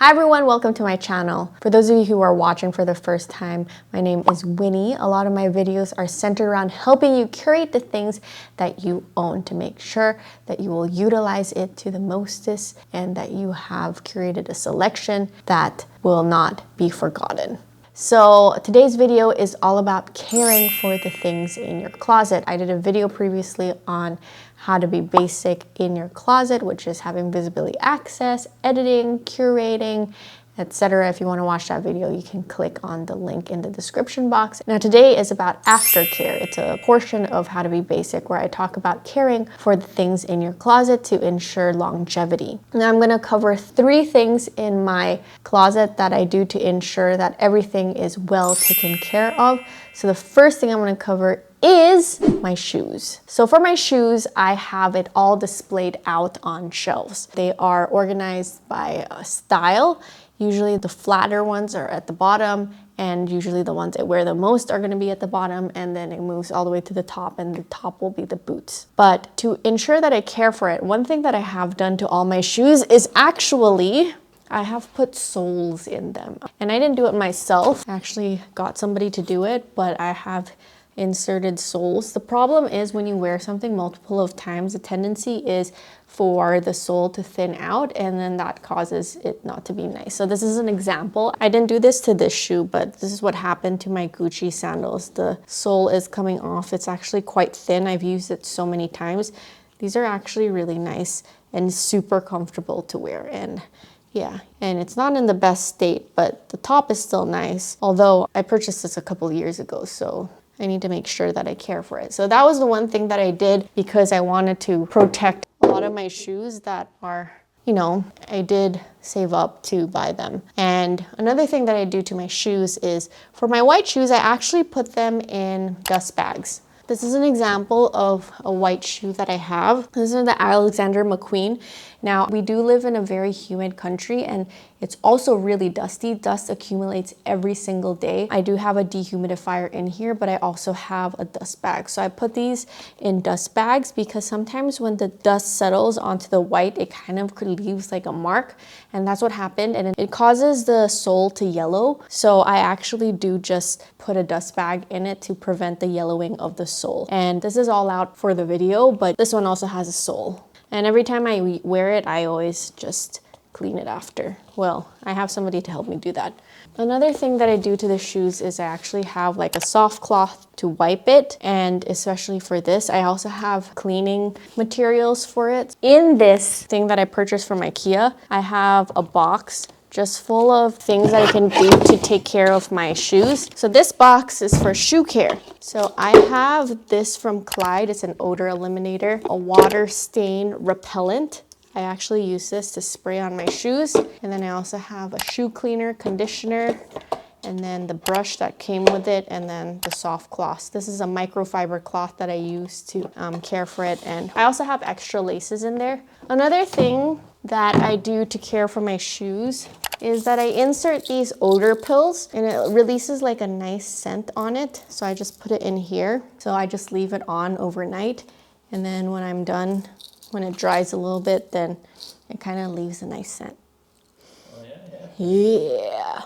Hi everyone, welcome to my channel. For those of you who are watching for the first time, my name is Winnie. A lot of my videos are centered around helping you curate the things that you own to make sure that you will utilize it to the mostest and that you have curated a selection that will not be forgotten. So today's video is all about caring for the things in your closet. I did a video previously on how to be basic in your closet, which is having visibility access, editing, curating, etc. If you want to watch that video, you can click on the link in the description box. Now today is about aftercare. It's a portion of how to be basic where I talk about caring for the things in your closet to ensure longevity. Now I'm going to cover 3 things in my closet that I do to ensure that everything is well taken care of. So the first thing I'm going to cover is my shoes. So for my shoes, I have it all displayed out on shelves. They are organized by style. Usually the flatter ones are at the bottom, and usually the ones I wear the most are going to be at the bottom, and then it moves all the way to the top, and the top will be the boots. But to ensure that I care for it, one thing that I have done to all my shoes is actually I have put soles in them. And I didn't do it myself. I actually got somebody to do it, but I have inserted soles. The problem is when you wear something multiple of times, the tendency is for the sole to thin out, and then that causes it not to be nice. So this is an example. I didn't do this to this shoe, but this is what happened to my Gucci sandals. The sole is coming off. It's actually quite thin. I've used it so many times. These are actually really nice and super comfortable to wear. And yeah, and it's not in the best state, but the top is still nice. Although I purchased this a couple of years ago, so I need to make sure that I care for it. So that was the one thing that I did because I wanted to protect a lot of my shoes that are, you know, I did save up to buy them. And another thing that I do to my shoes is for my white shoes, I actually put them in dust bags. This is an example of a white shoe that I have. This is the Alexander McQueen. Now, we do live in a very humid country, and it's also really dusty. Dust accumulates every single day. I do have a dehumidifier in here, but I also have a dust bag. So I put these in dust bags because sometimes when the dust settles onto the white, it kind of leaves like a mark, and that's what happened, and it causes the sole to yellow. So I actually do just put a dust bag in it to prevent the yellowing of the sole. And this is all out for the video, but this one also has a sole. And every time I wear it, I always just clean it after. Well, I have somebody to help me do that. Another thing that I do to the shoes is I actually have like a soft cloth to wipe it. And especially for this, I also have cleaning materials for it. In this thing that I purchased from IKEA, I have a box just full of things that I can do to take care of my shoes. So this box is for shoe care. So I have this from Clyde. It's an odor eliminator, a water stain repellent. I actually use this to spray on my shoes. And then I also have a shoe cleaner, conditioner, and then the brush that came with it, and then the soft cloth. This is a microfiber cloth that I use to care for it. And I also have extra laces in there. Another thing that I do to care for my shoes is that I insert these odor pills, and it releases like a nice scent on it. So I just put it in here. So I just leave it on overnight. And then when I'm done, when it dries a little bit, then it kind of leaves a nice scent. Oh, yeah.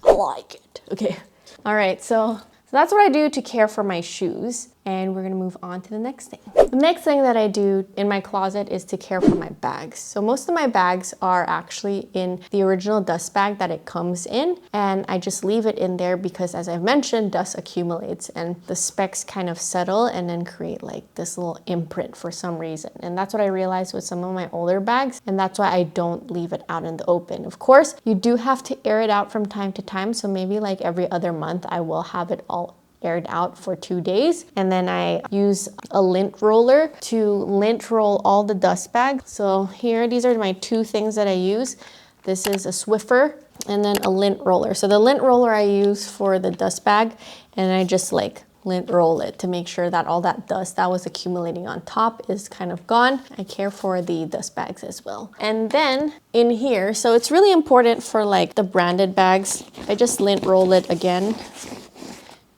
I like it. Okay. All right. So that's what I do to care for my shoes. And we're going to move on to the next thing. The next thing that I do in my closet is to care for my bags. So most of my bags are actually in the original dust bag that it comes in. And I just leave it in there because, as I've mentioned, dust accumulates and the specks kind of settle and then create like this little imprint for some reason. And that's what I realized with some of my older bags. And that's why I don't leave it out in the open. Of course, you do have to air it out from time to time. So maybe like every other month, I will have it all aired out for 2 days, and then I use a lint roller to lint roll all the dust bags. So here, these are my 2 things that I use. This is a Swiffer and then a lint roller. So the lint roller I use for the dust bag, and I just like lint roll it to make sure that all that dust that was accumulating on top is kind of gone. I care for the dust bags as well. And then in here, so it's really important for like the branded bags, I just lint roll it again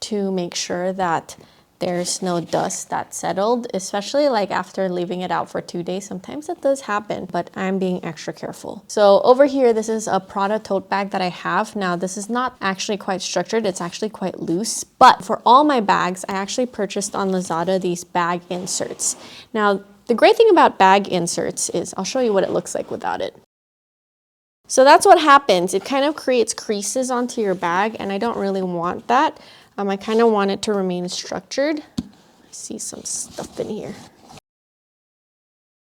to make sure that there's no dust that settled, especially like after leaving it out for 2 days. Sometimes it does happen, but I'm being extra careful. So over here, this is a Prada tote bag that I have. Now, this is not actually quite structured. It's actually quite loose, but for all my bags, I actually purchased on Lazada these bag inserts. Now, the great thing about bag inserts is, I'll show you what it looks like without it. So that's what happens. It kind of creates creases onto your bag, and I don't really want that. I kind of want it to remain structured. I see some stuff in here.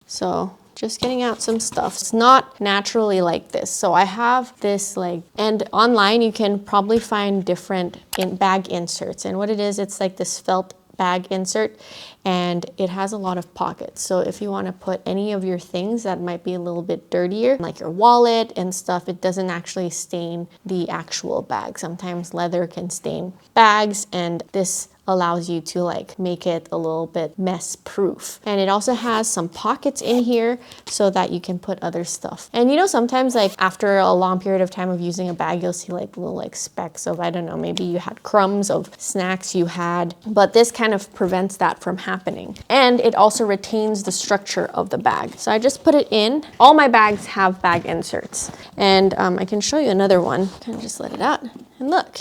So just getting out some stuff. It's not naturally like this. So I have this and online you can probably find different bag inserts. And what it is, it's like this felt bag insert, and it has a lot of pockets. So if you want to put any of your things that might be a little bit dirtier, like your wallet and stuff, it doesn't actually stain the actual bag. Sometimes leather can stain bags, and this allows you to make it a little bit mess proof. And it also has some pockets in here so that you can put other stuff. And you know, sometimes after a long period of time of using a bag, you'll see little specks of, I don't know, maybe you had crumbs of snacks you had, but this kind of prevents that from happening. And it also retains the structure of the bag. So I just put it in. All my bags have bag inserts, and I can show you another one. Kind of just let it out, and look,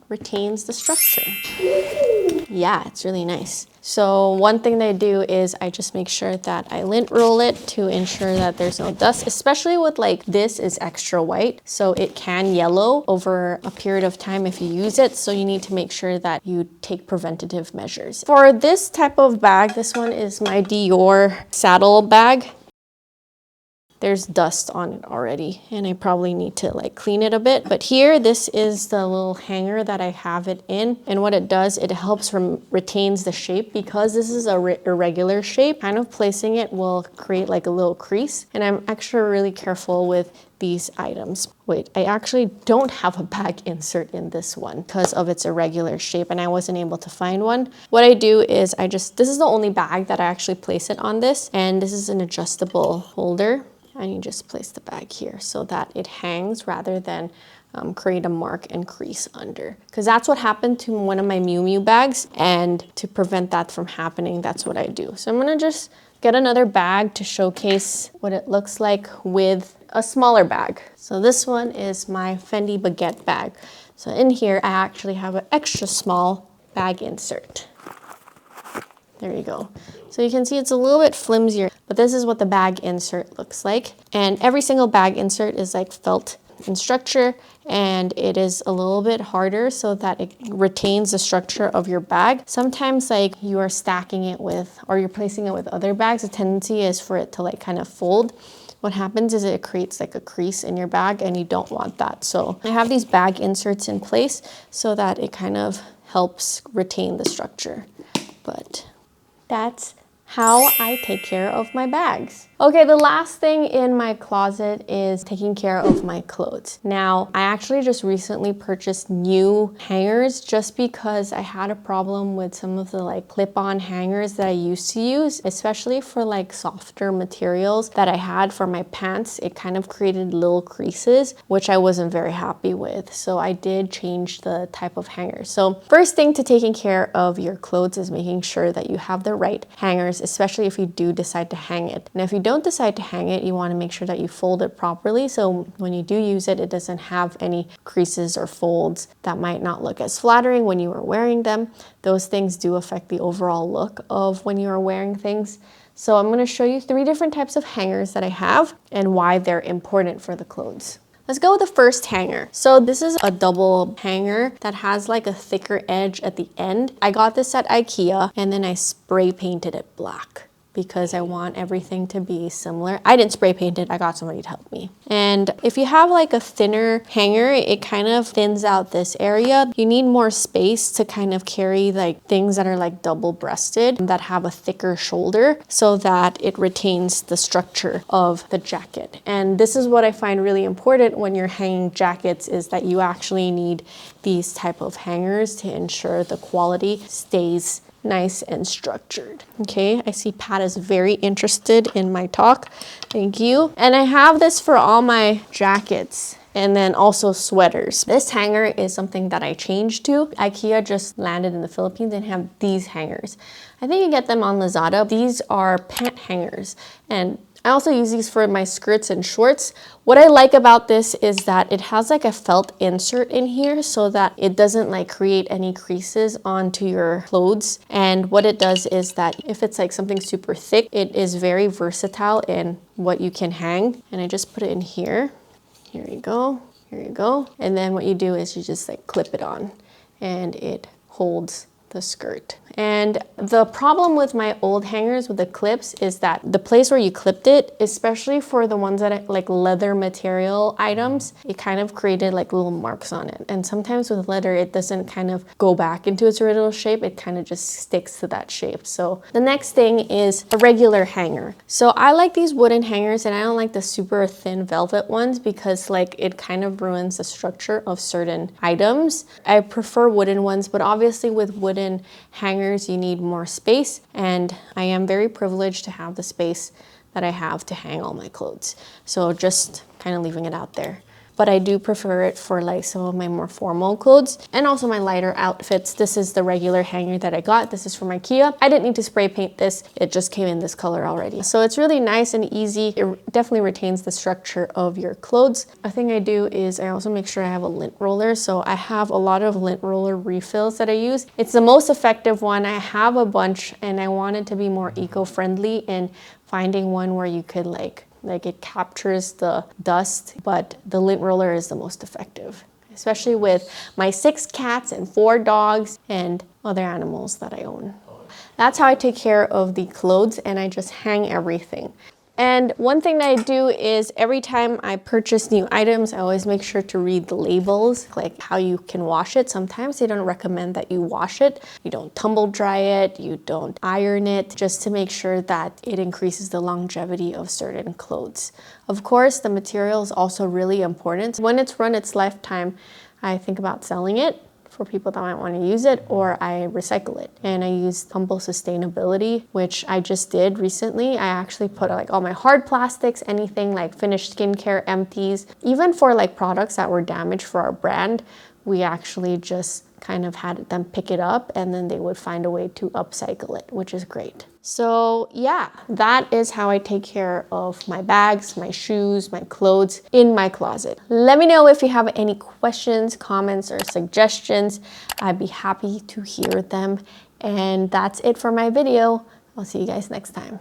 retains the structure. Yeah, it's really nice. So one thing that I do is I just make sure that I lint roll it to ensure that there's no dust, especially with this is extra white, so it can yellow over a period of time if you use it. So you need to make sure that you take preventative measures. For this type of bag, this one is my Dior saddle bag. There's dust on it already, and I probably need to clean it a bit. But here, this is the little hanger that I have it in. And what it does, it helps retains the shape. Because this is a irregular shape, kind of placing it will create a little crease. And I'm extra really careful with these items. Wait, I actually don't have a bag insert in this one because of its irregular shape, and I wasn't able to find one. What I do is this is the only bag that I actually place it on this, and this is an adjustable holder. And you just place the bag here so that it hangs rather than create a mark and crease under. Because that's what happened to one of my Miu Miu bags, and to prevent that from happening, that's what I do. So I'm gonna just get another bag to showcase what it looks like with a smaller bag. So this one is my Fendi Baguette bag. So in here, I actually have an extra small bag insert. There you go. So you can see it's a little bit flimsier, but this is what the bag insert looks like. And every single bag insert is felt in structure, and it is a little bit harder so that it retains the structure of your bag. Sometimes you are stacking it with, or you're placing it with other bags, the tendency is for it to kind of fold. What happens is it creates a crease in your bag, and you don't want that. So I have these bag inserts in place so that it kind of helps retain the structure. But that's how I take care of my bags. Okay, the last thing in my closet is taking care of my clothes. Now, I actually just recently purchased new hangers just because I had a problem with some of the clip-on hangers that I used to use, especially for softer materials that I had for my pants. It kind of created little creases, which I wasn't very happy with. So I did change the type of hanger. So first thing to taking care of your clothes is making sure that you have the right hangers, especially if you do decide to hang it. And if you don't decide to hang it, you want to make sure that you fold it properly, so when you do use it, it doesn't have any creases or folds that might not look as flattering when you are wearing them. Those things do affect the overall look of when you are wearing things. So I'm going to show you 3 different types of hangers that I have and why they're important for the clothes. Let's go with the first hanger. So this is a double hanger that has a thicker edge at the end. I got this at IKEA, and then I spray painted it black because I want everything to be similar. I didn't spray paint it, I got somebody to help me. And if you have a thinner hanger, it kind of thins out this area. You need more space to kind of carry things that are double-breasted that have a thicker shoulder so that it retains the structure of the jacket. And this is what I find really important when you're hanging jackets, is that you actually need these type of hangers to ensure the quality stays nice and structured. Okay, I see Pat is very interested in my talk. Thank you. And I have this for all my jackets. and then also sweaters. This hanger is something that I changed to. IKEA just landed in the Philippines and have these hangers. I think you get them on Lazada. These are pant hangers, and I also use these for my skirts and shorts. What I like about this is that it has like a felt insert in here so that it doesn't like create any creases onto your clothes. And what it does is that if it's like something super thick, it is very versatile in what you can hang. And I just put it in here. Here you go. Here you go. And then what you do is you just like clip it on and it holds the skirt. And the problem with my old hangers with the clips is that the place where you clipped it, especially for the ones that are like leather material items, it kind of created like little marks on it. And sometimes with leather, it doesn't kind of go back into its original shape. It kind of just sticks to that shape. So the next thing is a regular hanger. So I like these wooden hangers and I don't like the super thin velvet ones because like it kind of ruins the structure of certain items. I prefer wooden ones, but obviously with wooden hangers, you need more space, and I am very privileged to have the space that I have to hang all my clothes. So just kind of leaving it out there. But I do prefer it for like some of my more formal clothes and also my lighter outfits. This is the regular hanger that I got. This is from IKEA. I didn't need to spray paint this. It just came in this color already. So it's really nice and easy. It definitely retains the structure of your clothes. A thing I do is I also make sure I have a lint roller. So I have a lot of lint roller refills that I use. It's the most effective one. I have a bunch and I wanted to be more eco-friendly in finding one where you could like it captures the dust, but the lint roller is the most effective, especially with my 6 cats and 4 dogs and other animals that I own. That's how I take care of the clothes, and I just hang everything. And one thing that I do is every time I purchase new items, I always make sure to read the labels, like how you can wash it. Sometimes they don't recommend that you wash it. You don't tumble dry it, you don't iron it, just to make sure that it increases the longevity of certain clothes. Of course, the material is also really important. When it's run its lifetime, I think about selling it for people that might want to use it, or I recycle it. And I use Humble Sustainability, which I just did recently. I actually put like all my hard plastics, anything like finished skincare empties, even for like products that were damaged for our brand, we actually just kind of had them pick it up and then they would find a way to upcycle it, which is great. So yeah, that is how I take care of my bags, my shoes, my clothes in my closet. Let me know if you have any questions, comments, or suggestions. I'd be happy to hear them. And that's it for my video. I'll see you guys next time.